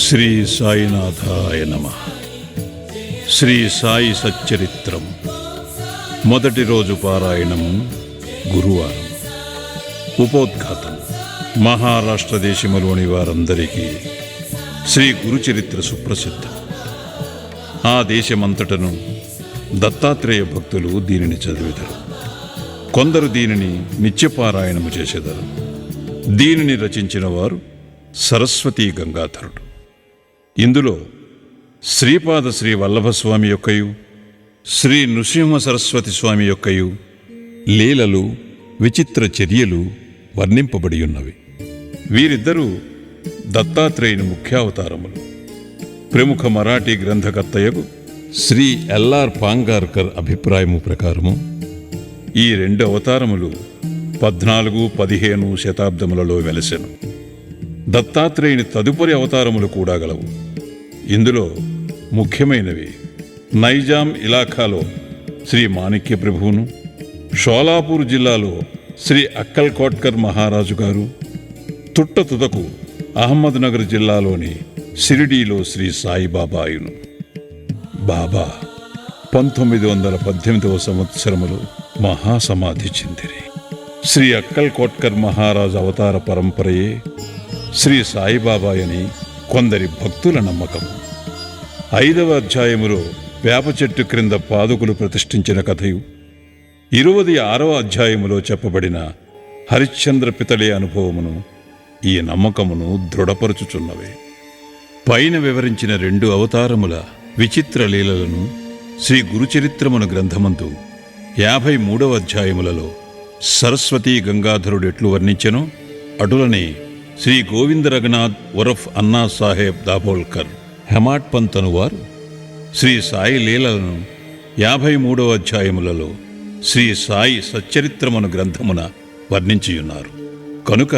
శ్రీ సాయినాథాయ నమః. శ్రీ సాయి సచ్చరిత్రం మొదటి రోజు పారాయణము గురువారం. ఉపోద్ఘాతం. మహారాష్ట్ర దేశములోని వారందరికీ శ్రీ గురుచరిత్ర సుప్రసిద్ధం. ఆ దేశమంతటను దత్తాత్రేయ భక్తులు దీనిని చదివెదరు. కొందరు దీనిని నిత్యపారాయణము చేసెదరు. దీనిని రచించిన వారు సరస్వతీ గంగాధరుడు. ఇందులో శ్రీపాద శ్రీ వల్లభస్వామి యొక్కయు శ్రీ నృసింహ సరస్వతి స్వామి యొక్కయు లీలలు, విచిత్ర చర్యలు వర్ణింపబడి ఉన్నవి. వీరిద్దరూ దత్తాత్రేయుని ముఖ్యావతారములు. ప్రముఖ మరాఠీ గ్రంథకర్తయగు శ్రీ ఎల్ఆర్ పాంగార్కర్ అభిప్రాయము ప్రకారము ఈ రెండు అవతారములు 14-15 శతాబ్దములలో వెలసెను. దత్తాత్రేయుని తదుపరి అవతారములు కూడా గలవు. ఇందులో ముఖ్యమైనవి నైజాం ఇలాఖాలో శ్రీ మాణిక్య ప్రభువును, షోలాపూర్ జిల్లాలో శ్రీ అక్కల్ కోట్కర్ మహారాజు గారు, తుట్టతుదకు అహ్మద్ నగర్ జిల్లాలోని షిరిడీలో శ్రీ సాయిబాబాయును. బాబా 1918వ సంవత్సరములో మహాసమాధి చెందిరి. శ్రీ అక్కల్ కోట్కర్ మహారాజు అవతార పరంపరయే శ్రీ సాయిబాబాయని కొందరి భక్తుల నమ్మకం. 5వ అధ్యాయములో వేప చెట్టు క్రింద పాదుకులు ప్రతిష్ఠించిన కథయు, 26వ అధ్యాయములో చెప్పబడిన హరిశ్చంద్ర పితళే అనుభవమును ఈ నమ్మకమును దృఢపరుచుచున్నవే. పైన వివరించిన 2 అవతారముల విచిత్ర లీలలను శ్రీ గురుచరిత్రమును గ్రంథమందు 53వ అధ్యాయములలో సరస్వతీ గంగాధరుడు ఎట్లు వర్ణించెనో అటులనే శ్రీ గోవింద రఘునాథ్ ఉరఫ్ అన్నా సాహెబ్ దాబోల్కర్ హెమాట్ పంత్ అనువారు శ్రీ సాయి లీలలను 53వ అధ్యాయములలో శ్రీ సాయి సచ్చరిత్రమును గ్రంథమున వర్ణించియున్నారు. కనుక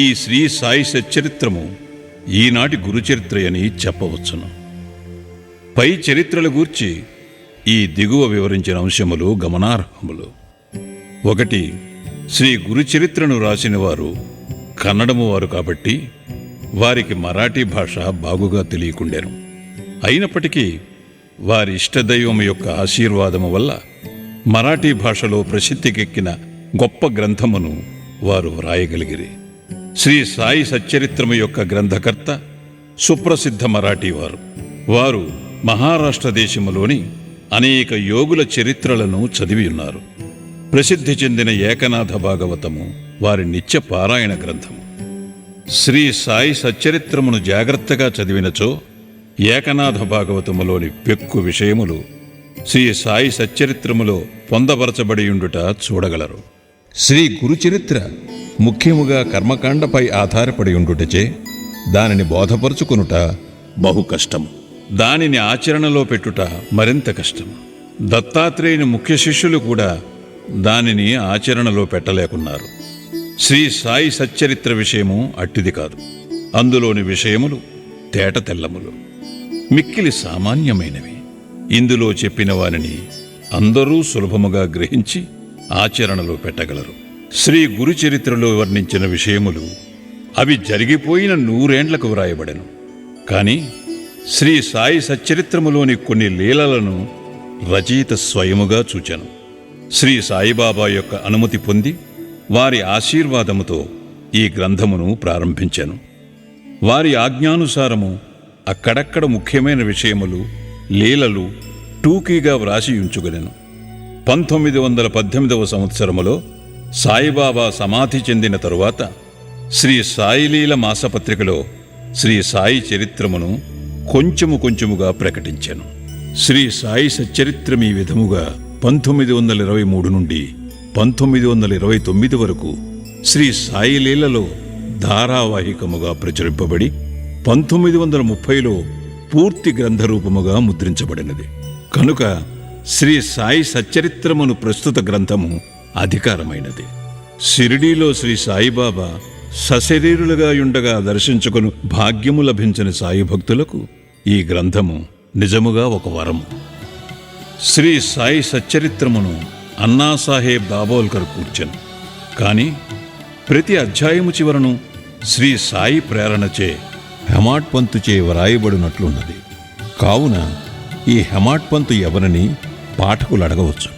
ఈ శ్రీ సాయి సచ్చరిత్రము ఈనాటి గురుచరిత్రయని చెప్పవచ్చును. పై చరిత్రల గూర్చి ఈ దిగువ వివరించిన అంశములు గమనార్హములు. 1. శ్రీ గురుచరిత్రను రాసిన వారు కన్నడము వారు కాబట్టి వారికి మరాఠీ భాష బాగుగా తెలియకుండెను. అయినప్పటికీ వారి ఇష్టదైవము యొక్క ఆశీర్వాదము వల్ల మరాఠీ భాషలో ప్రసిద్ధికెక్కిన గొప్ప గ్రంథమును వారు వ్రాయగలిగిరి. శ్రీ సాయి సచ్చరిత్రము యొక్క గ్రంథకర్త సుప్రసిద్ధ మరాఠీవారు. వారు మహారాష్ట్ర దేశములోని అనేక యోగుల చరిత్రలను చదివి ఉన్నారు. ప్రసిద్ధి చెందిన ఏకనాథ భాగవతము వారి నిత్య పారాయణ గ్రంథము. శ్రీ సాయి సచ్చరిత్రమును జాగ్రత్తగా చదివినచో ఏకనాథ భాగవతములోని పెక్కు విషయములు శ్రీ సాయి సచ్చరిత్రములో పొందపరచబడియుండుట చూడగలరు. శ్రీ గురుచరిత్ర ముఖ్యముగా కర్మకాండపై ఆధారపడి ఉండుటచే దానిని బోధపరుచుకొనుట బహు కష్టము. దానిని ఆచరణలో పెట్టుట మరింత కష్టము. దత్తాత్రేయుని ముఖ్య శిష్యులు కూడా దానిని ఆచరణలో పెట్టలేకున్నారు. శ్రీ సాయి సచ్చరిత్ర విషయము అట్టిది కాదు. అందులోని విషయములు తేట తెల్లములు, మిక్కిలి సామాన్యమైనవి. ఇందులో చెప్పిన వారిని అందరూ సులభముగా గ్రహించి ఆచరణలో పెట్టగలరు. శ్రీ గురుచరిత్రలో వర్ణించిన విషయములు అవి జరిగిపోయిన 100 ఏండ్లకు వ్రాయబడెను. కాని శ్రీ సాయి సచ్చరిత్రములోని కొన్ని లీలలను రచయిత స్వయముగా చూచెను. శ్రీ సాయిబాబా యొక్క అనుమతి పొంది వారి ఆశీర్వాదముతో ఈ గ్రంథమును ప్రారంభించెను. వారి ఆజ్ఞానుసారము అక్కడక్కడ ముఖ్యమైన విషయములు, లీలలు టూకీగా వ్రాసి ఉంచుకొనెను. 1918వ సంవత్సరములో సాయిబాబా సమాధి చెందిన తరువాత శ్రీ సాయిలీల మాసపత్రికలో శ్రీ సాయి చరిత్రమును కొంచెముగా ప్రకటించెను. శ్రీ సాయి సచ్చరిత్రం ఈ విధముగా 1923 నుండి 1929 వరకు శ్రీ సాయిలీలలో ధారావాహికముగా ప్రచురింపబడి 1930లో పూర్తి గ్రంథరూపముగా ముద్రించబడినది. కనుక శ్రీ సాయి సచ్చరిత్రమును ప్రస్తుత గ్రంథము అధికారమైనది. షిరిడీలో శ్రీ సాయిబాబా సశరీరులుగా యుండగా దర్శించుకుని భాగ్యము లభించిన సాయి భక్తులకు ఈ గ్రంథము నిజముగా ఒక వరము. శ్రీ సాయి సచ్చరిత్రమును అన్నాసాహెబ్ దాబోల్కర్ కూర్చెను. కాని ప్రతి అధ్యాయము చివరను శ్రీ సాయి ప్రేరణచే హెమాడ్ పంతుచే వ్రాయబడినట్లున్నది. కావున ఈ హెమాడ్ పంతు ఎవరని పాఠకులు అడగవచ్చు.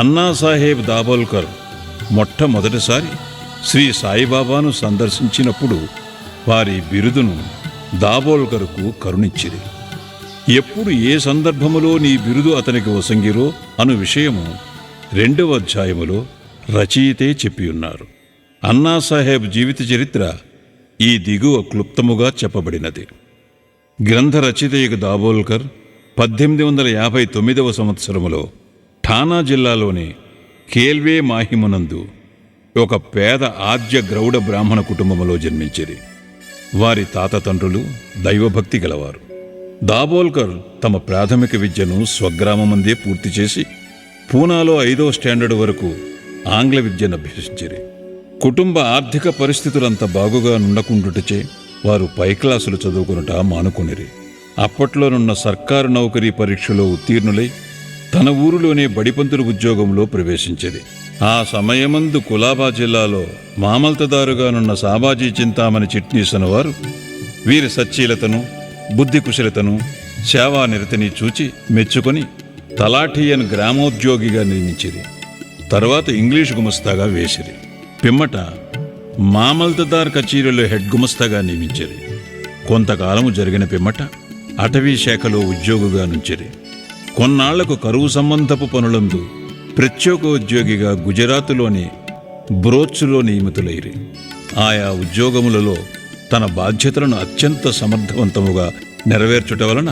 అన్నాసాహెబ్ దాబోల్కర్ మొట్టమొదటిసారి శ్రీ సాయిబాబాను సందర్శించినప్పుడు వారి బిరుదును దాబోల్కర్కు కరుణించిరి. ఎప్పుడు ఏ సందర్భములో నీ బిరుదు అతనికి వసంగిరో అను విషయము 2వ అధ్యాయములో రచయితే చెప్పియున్నారు. అన్నాసాహెబ్ జీవిత చరిత్ర ఈ దిగువ క్లుప్తముగా చెప్పబడినది. గ్రంథ రచయిత దాబోల్కర్ 1859వ సంవత్సరములో ఠానా జిల్లాలోని కేల్వే మాహిమునందు ఒక పేద ఆద్య గ్రౌడ బ్రాహ్మణ కుటుంబములో జన్మించిరి. వారి తాత తండ్రులు దైవభక్తి గలవారు. దాబోల్కర్ తమ ప్రాథమిక విద్యను స్వగ్రామమందే పూర్తి చేసి పూనాలో 5వ స్టాండర్డ్ వరకు ఆంగ్ల విద్యను అభ్యసించిరి. కుటుంబ ఆర్థిక పరిస్థితులంత బాగుగా నుండకుండుటచే వారు పై క్లాసులు చదువుకునుట మానుకునిరి. అప్పట్లోనున్న సర్కారు నౌకరీ పరీక్షలో ఉత్తీర్ణులై తన ఊరిలోనే బడిపంతుల ఉద్యోగంలో ప్రవేశించిరి. ఆ సమయమందు కులాబా జిల్లాలో మామల్తదారుగానున్న సాబాజీ చింతామణి చిట్నీస్ వారు వీరి సచ్చీలతను, బుద్ధి కుశలతను, సేవానిరతిని చూచి మెచ్చుకొని తలాఠియన్ గ్రామోద్యోగిగా నియమించిరి. తరువాత ఇంగ్లీషు గుమస్తాగా వేసిరి. పిమ్మట మామల్తదార్ కచీరీలో హెడ్ గుమస్తాగా నియమించిరి. కొంతకాలము జరిగిన పిమ్మట అటవీ శాఖలో ఉద్యోగిగా నుంచిరి. కొన్నాళ్లకు కరువు సంబంధపు పనులందు ప్రత్యేక ఉద్యోగిగా గుజరాతులోని బ్రోచ్లో నియమితులైరి. ఆయా ఉద్యోగములలో తన బాధ్యతలను అత్యంత సమర్థవంతముగా నెరవేర్చుట వలన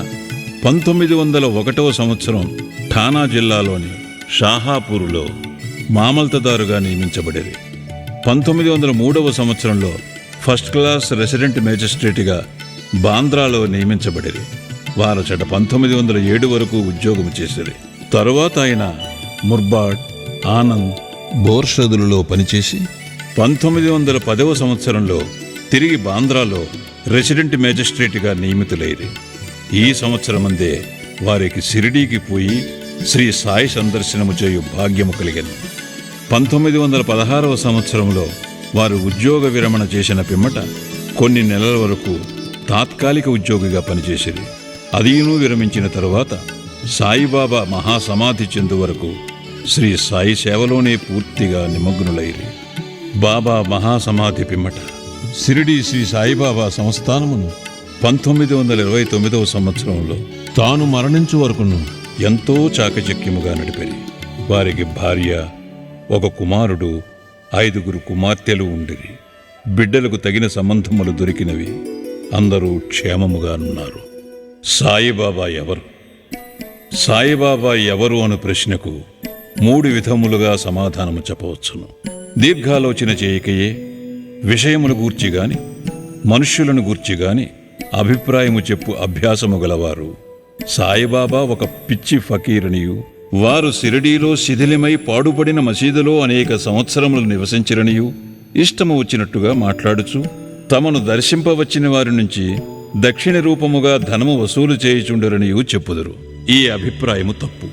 1901వ సంవత్సరం ఠానా జిల్లాలోని షాహాపూర్లో మామల్తదారుగా నియమించబడిరి. 1903వ సంవత్సరంలో ఫస్ట్ క్లాస్ రెసిడెంట్ మేజిస్ట్రేట్గా బాంద్రాలో నియమించబడిరి. వారచట 1907 వరకు ఉద్యోగం చేసిరి. తరువాత ఆయన ముర్బాడ్, ఆనంద్, బోర్షదులలో పనిచేసి 1910వ సంవత్సరంలో తిరిగి బాంద్రాలో రెసిడెంట్ మేజిస్ట్రేట్గా నియమితులైరి. ఈ సంవత్సరమందే వారికి షిరిడీకి పోయి శ్రీ సాయి సందర్శనము చేయు భాగ్యము కలిగెను. 1916వ సంవత్సరంలో వారు ఉద్యోగ విరమణ చేసిన పిమ్మట కొన్ని నెలల వరకు తాత్కాలిక ఉద్యోగిగా పనిచేసిరి. అదీను విరమించిన తరువాత సాయిబాబా మహాసమాధి చెందు వరకు శ్రీ సాయి సేవలోనే పూర్తిగా నిమగ్నులైరి. బాబా మహాసమాధి పిమ్మట షిరిడీ శ్రీ సాయిబాబా సంస్థానమును 1929వ సంవత్సరంలో తాను మరణించు వరకును ఎంతో చాకచక్యముగా నడిపారు. వారికి భార్య, ఒక కుమారుడు, 5 కుమార్తెలు ఉండిరి. బిడ్డలకు తగిన సంబంధములు దొరికినవి. అందరూ క్షేమముగానున్నారు. సాయిబాబా ఎవరు? సాయిబాబా ఎవరు అను ప్రశ్నకు 3 విధములుగా సమాధానము చెప్పవచ్చును. దీర్ఘాలోచన చేయకయే విషయమును గూర్చి గాని మనుష్యులను గూర్చి గాని అభిప్రాయము చెప్పు అభ్యాసము గలవారు. సాయిబాబా ఒక పిచ్చి ఫకీరనియు, వారు షిరిడీలో శిథిలమై పాడుపడిన మసీదులో అనేక సంవత్సరములు నివసించిరనియు ఇష్టము వచ్చినట్టుగా మాట్లాడుచు తమను దర్శింపవచ్చిన వారి నుంచి దక్షిణ రూపముగా ధనము వసూలు చేయుచుండరనియు చెప్పుదురు. ఈ అభిప్రాయము తప్పు.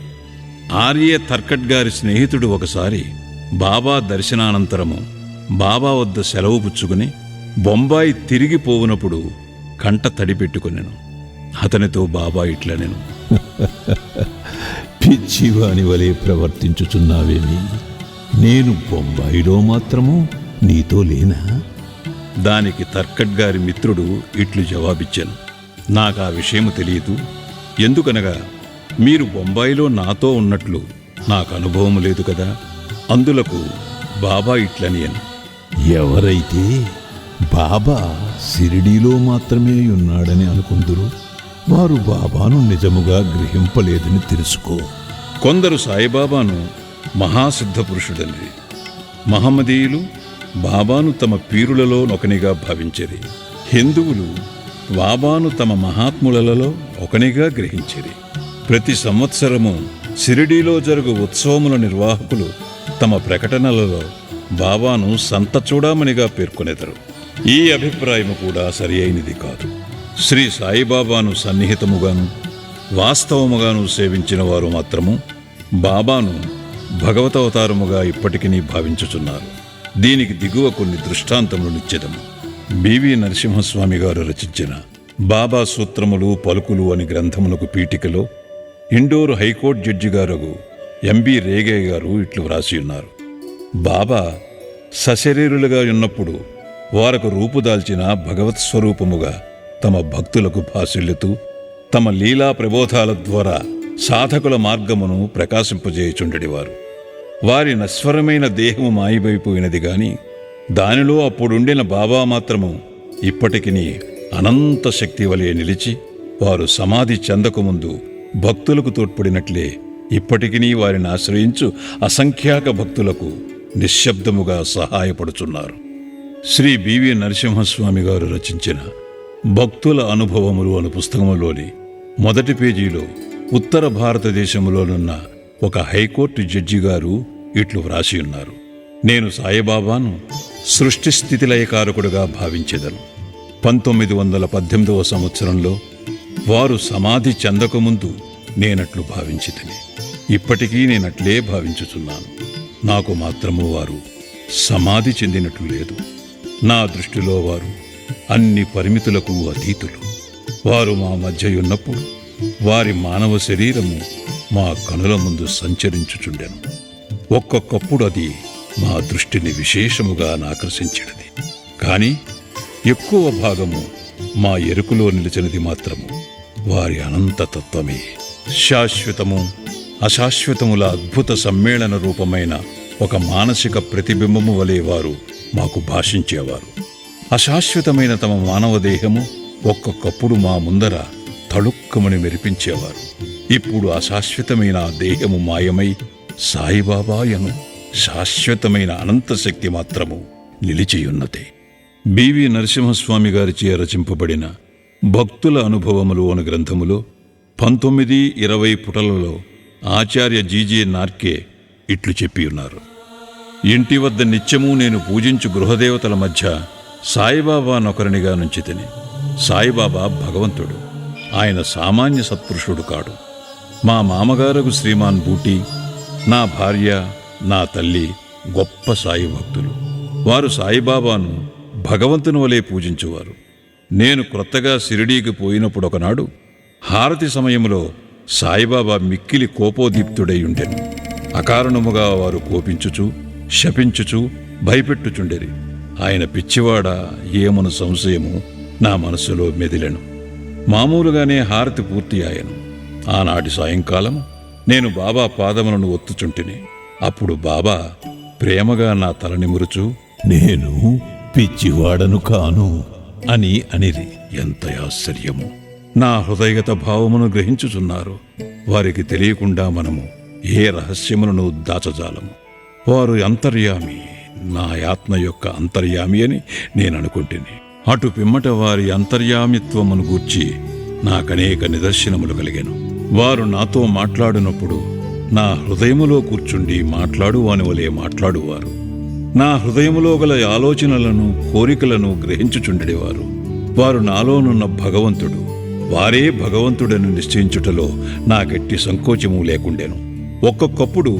ఆర్య తర్కట్ గారి స్నేహితుడు ఒకసారి బాబా దర్శనానంతరము బాబా వద్ద సెలవు పుచ్చుకుని బొంబాయి తిరిగి పోవునప్పుడు కంట తడిపెట్టుకునేను. అతనితో బాబా ఇట్లనెను, పిచ్చివాని వలె ప్రవర్తించుచున్నావేమి? నేను బొంబాయిలో మాత్రము నీతో లేనా? దానికి తర్కట్ గారి మిత్రుడు ఇట్లు జవాబిచ్చాను, నాకా విషయము తెలియదు. ఎందుకనగా మీరు బొంబాయిలో నాతో ఉన్నట్లు నాకు అనుభవం లేదు కదా. అందులకు బాబా ఇట్లనియను, ఎవరైతే బాబా షిరిడీలో మాత్రమే ఉన్నాడని అనుకుందురు, వారు బాబాను నిజముగా గ్రహింపలేదని తెలుసుకో. కొందరు సాయిబాబాను మహాసిద్ధ పురుషుడని, మహమ్మదీయులు బాబాను తమ పీరులలో ఒకనిగా భావించిరి. హిందువులు బాబాను తమ మహాత్ములలో ఒకనిగా గ్రహించిరి. ప్రతి సంవత్సరము షిరిడీలో జరుగు ఉత్సవముల నిర్వాహకులు తమ ప్రకటనలలో బాబాను సంత చూడమనిగా పేర్కొనేదరు. ఈ అభిప్రాయము కూడా సరి అయినది కాదు. శ్రీ సాయిబాబాను సన్నిహితముగాను వాస్తవముగాను సేవించిన వారు మాత్రము బాబాను భగవతవతారముగా ఇప్పటికీ భావించుచున్నారు. దీనికి దిగువ కొన్ని దృష్టాంతములు నిశ్చితము. బివి నరసింహస్వామి గారు రచించిన బాబా సూత్రములు పలుకులు అని గ్రంథమునకు పీఠికలో ఇండోర్ హైకోర్టు జడ్జి గారు ఎంబి రేగయ్య గారు ఇట్లు వ్రాసి ఉన్నారు. బాబా సశరీరులుగా ఉన్నప్పుడు వారకు రూపుదాల్చిన భగవత్ స్వరూపముగా తమ భక్తులకు భాసిల్లుతూ తమ లీలా ప్రబోధాల ద్వారా సాధకుల మార్గమును ప్రకాశింపజేయుచుండెడివారు. వారి నశ్వరమైన దేహము మాయమైపోయినది గాని దానిలో అప్పుడుండిన బాబా మాత్రము ఇప్పటికిని అనంత శక్తి వలె నిలిచి వారు సమాధి చెందకముందు భక్తులకు తోడ్పడినట్లే ఇప్పటికినీ వారిని ఆశ్రయించు అసంఖ్యాక భక్తులకు నిశ్శబ్దముగా సహాయపడుచున్నారు. శ్రీ బివి నరసింహస్వామి గారు రచించిన భక్తుల అనుభవములు అను పుస్తకములోని మొదటి పేజీలో ఉత్తర భారతదేశంలోనున్న ఒక హైకోర్టు జడ్జి గారు ఇట్లు వ్రాసి ఉన్నారు. నేను సాయిబాబాను సృష్టి స్థితిలయకారకుడుగా భావించెదను. 1918వ సంవత్సరంలో వారు సమాధి చెందకముందు నేనట్లు భావించితిని. ఇప్పటికీ నేనట్లే భావించుచున్నాను. నాకు మాత్రము వారు సమాధి చెందినట్లు లేదు. నా దృష్టిలో వారు అన్ని పరిమితులకు అతీతులు. వారు మా మధ్య ఉన్నప్పుడు వారి మానవ శరీరము మా కనుల ముందు సంచరించుచుండెను. ఒక్కొక్కప్పుడు అది మా దృష్టిని విశేషముగా ఆకర్షించినది. కాని ఎక్కువ భాగము మా ఎరుకులో నిలిచినది మాత్రము వారి అనంతతత్వమే. శాశ్వతము అశాశ్వతముల అద్భుత సమ్మేళన రూపమైన ఒక మానసిక ప్రతిబింబము వలె వారు మాకు భాషించేవారు. అశాశ్వతమైన తమ మానవ దేహము ఒక్కొక్కప్పుడు మా ముందర తళుక్కమని మెరిపించేవారు. ఇప్పుడు అశాశ్వతమైన ఆ దేహము మాయమై సాయిబాబాయను శాశ్వతమైన అనంతశక్తి మాత్రము నిలిచియున్నదే. బివి నరసింహస్వామి గారిచే రచింపబడిన భక్తుల అనుభవములు అను గ్రంథములో 19-20 పుటలలో ఆచార్య జీజే నార్కే ఇట్లు చెప్పి ఉన్నారు. ఇంటి వద్ద నిత్యము నేను పూజించు గృహదేవతల మధ్య సాయిబాబానొకరినిగా నుంచితిని. సాయిబాబా భగవంతుడు. ఆయన సామాన్య సత్పురుషుడు కాడు. మా మామగారకు శ్రీమాన్ బూటీ, నా భార్య, నా తల్లి గొప్ప సాయి భక్తులు. వారు సాయిబాబాను భగవంతుని వలె పూజించువారు. నేను క్రొత్తగా షిరిడీకి పోయినప్పుడు ఒకనాడు హారతి సమయంలో సాయిబాబా మిక్కిలి కోపోదీప్తుడై ఉండెను. అకారణముగా వారు కోపించుచు శపించుచు భయపెట్టుచుండెరి. ఆయన పిచ్చివాడా ఏమను సంశయము నా మనసులో మెదిలెను. మామూలుగానే హారతి పూర్తి ఆయను. ఆనాటి సాయంకాలం నేను బాబా పాదములను ఒత్తుచుంటిని. అప్పుడు బాబా ప్రేమగా నా తల నిమురుచు, నేను పిచ్చివాడను కాను అని అనిరి. ఎంత ఆశ్చర్యము! నా హృదయగత భావమును గ్రహించుచున్నారు. వారికి తెలియకుండా మనము ఏ రహస్యములను దాచజాలము. వారు అంతర్యామి, నా ఆత్మ యొక్క అంతర్యామి అని నేననుకుంటుని. అటు పిమ్మట వారి అంతర్యామిత్వమును గూర్చి నాకనేక నిదర్శనములు కలిగాను. వారు నాతో మాట్లాడినప్పుడు నా హృదయములో కూర్చుండి మాట్లాడువాని వలె మాట్లాడువారు. నా హృదయములో గల ఆలోచనలను కోరికలను గ్రహించుచుండెడివారు. వారు నాలోనున్న భగవంతుడు, వారే భగవంతుడని నిశ్చయించుటలో నాకెట్టి సంకోచము లేకుండెను. ఒక్కొక్కప్పుడు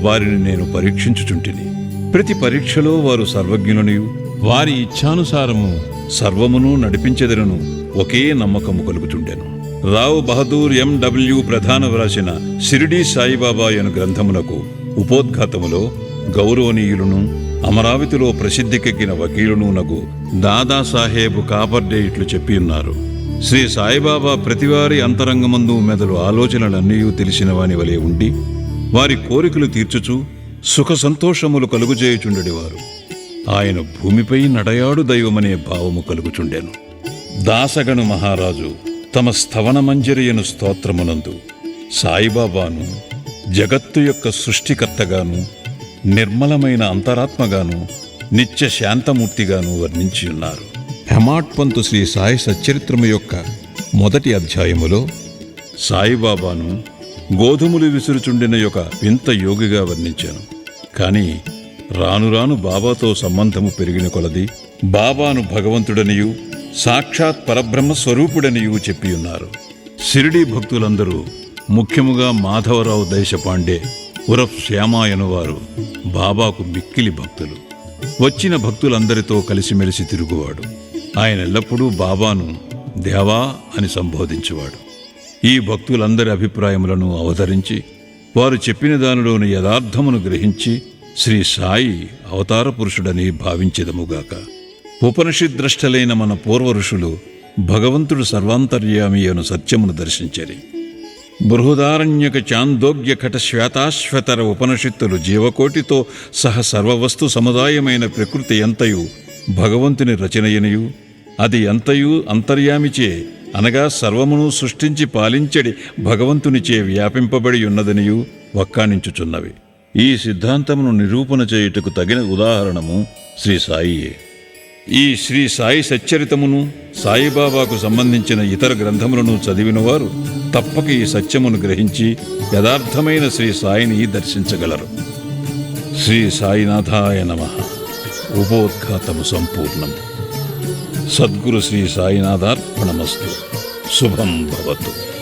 వారిని నేను పరీక్షించుచుంటిని. ప్రతి పరీక్షలో వారు సర్వజ్ఞులనియు వారి ఇచ్ఛానుసారము సర్వమును నడిపించెదరను ఒకే నమ్మకము కలుగుచుండెను. రావు బహదూర్ ఎండబ్ల్యూ ప్రధాన వ్రాసిన షిరిడీ సాయిబాబా అను గ్రంథమునకు ఉపోద్ఘాతములో గౌరవనీయులను అమరావతిలో ప్రసిద్ధికెక్కిన వకీలును నగు దాదాసాహేబ్ కాపర్డే ఇట్లు చెప్పి ఉన్నారు. శ్రీ సాయిబాబా ప్రతివారి అంతరంగమందు మెదలు ఆలోచనలన్నీ తెలిసిన వాని వలె ఉండి వారి కోరికలు తీర్చుచు సుఖ సంతోషములు కలుగుచేయుచుండెడివారు. ఆయన భూమిపై నడయాడు దైవమనే భావము కలుగుచుండెను. దాసగను మహారాజు తమ స్థవనమంజరియను స్తోత్రమునందు సాయిబాబాను జగత్తు యొక్క సృష్టికర్తగాను, నిర్మలమైన అంతరాత్మగాను, నిత్య శాంతమూర్తిగాను వర్ణించియున్నారు. హెమాడ్ పంతు శ్రీ సాయి సచ్చరిత్రము యొక్క మొదటి అధ్యాయములో సాయిబాబాను గోధుమలు విసురుచుండిన యొక్క వింత యోగిగా వర్ణించాను. కానీ రాను రాను బాబాతో సంబంధము పెరిగిన కొలది బాబాను భగవంతుడనియు సాక్షాత్ పరబ్రహ్మ స్వరూపుడనియు చెప్పియున్నారు. షిరిడీ భక్తులందరూ, ముఖ్యముగా మాధవరావు దేశపాండే ఉరఫ్ శ్యామాయను వారు బాబాకు మిక్కిలి భక్తులు. వచ్చిన భక్తులందరితో కలిసిమెలిసి తిరుగువాడు. ఆయన ఎల్లప్పుడూ బాబాను దేవా అని సంబోధించేవాడు. ఈ భక్తులందరి అభిప్రాయములను అవతరించి వారు చెప్పిన దానిలోని యథార్థమును గ్రహించి శ్రీ సాయి అవతార పురుషుడని భావించెదముగాక. ఉపనిషద్ద్రష్టలైన మన పూర్వ ఋషులు భగవంతుడు సర్వాంతర్యామి అను సత్యమును దర్శించరి. బృహదారణ్యక చాందోగ్య ఘట శ్వేతాశ్వతర ఉపనిషత్తులు జీవకోటితో సహ సర్వవస్తు సముదాయమైన ప్రకృతి ఎంతయు భగవంతుని రచనయనియు అది ఎంతయు అంతర్యామిచే అనగా సర్వమును సృష్టించి పాలించడి భగవంతునిచే వ్యాపింపబడి ఉన్నదనియు వక్కాణించుచున్నవి. ఈ సిద్ధాంతమును నిరూపణ చేయుటకు తగిన ఉదాహరణము శ్రీ సాయియే. ఈ శ్రీ సాయి సచ్చరితమును సాయిబాబాకు సంబంధించిన ఇతర గ్రంథములను చదివినవారు తప్పక ఈ సత్యమును గ్రహించి యథార్థమైన శ్రీ సాయిని దర్శించగలరు. శ్రీ సాయినాథాయ నమః. ఉపోద్ఘాతము సంపూర్ణము. సద్గురు శ్రీ సాయినాథార్పణమస్తు. శుభం భవతు.